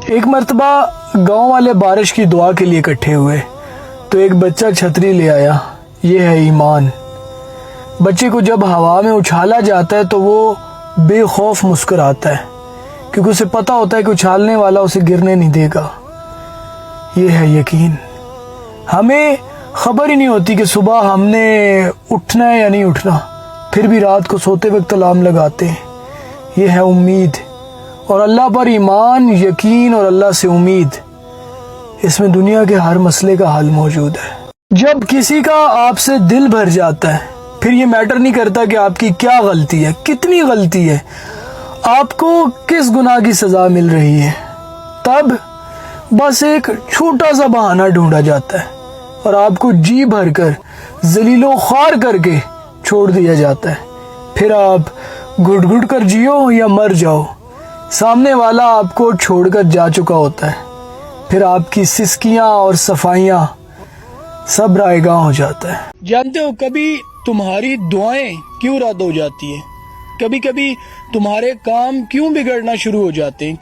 ایک مرتبہ گاؤں والے بارش کی دعا کے لیے اکٹھے ہوئے تو ایک بچہ چھتری لے آیا. یہ ہے ایمان. بچے کو جب ہوا میں اچھالا جاتا ہے تو وہ بے خوف مسکراتا ہے کیونکہ اسے پتہ ہوتا ہے کہ اچھالنے والا اسے گرنے نہیں دے گا. یہ ہے یقین. ہمیں خبر ہی نہیں ہوتی کہ صبح ہم نے اٹھنا ہے یا نہیں اٹھنا، پھر بھی رات کو سوتے وقت الارم لگاتے ہیں. یہ ہے امید، اور اللہ پر ایمان، یقین اور اللہ سے امید. اس میں دنیا کے ہر مسئلے کا حل موجود ہے. جب کسی کا آپ سے دل بھر جاتا ہے پھر یہ میٹر نہیں کرتا کہ آپ کی کیا غلطی ہے، کتنی غلطی ہے، آپ کو کس گناہ کی سزا مل رہی ہے. تب بس ایک چھوٹا سا بہانہ ڈھونڈا جاتا ہے اور آپ کو جی بھر کر ذلیل و خوار کر کے چھوڑ دیا جاتا ہے. پھر آپ گھٹ گھٹ کر جیو یا مر جاؤ، سامنے والا آپ کو چھوڑ کر جا چکا ہوتا ہے. پھر آپ کی سسکیاں اور صفائیاں سب رائے گاں ہو جاتا ہے. جانتے ہو کبھی تمہاری دعائیں کیوں رد ہو جاتی ہیں؟ کبھی کبھی تمہارے کام کیوں بگڑنا شروع ہو جاتے ہیں؟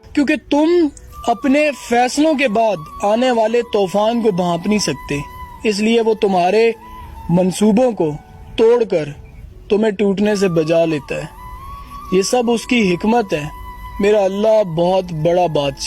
کیونکہ تم اپنے فیصلوں کے بعد آنے والے طوفان کو بھانپ نہیں سکتے، اس لیے وہ تمہارے منصوبوں کو توڑ کر تمہیں ٹوٹنے سے بچا لیتا ہے. یہ سب اس کی حکمت ہے. میرا اللہ بہت بڑا بادشاہ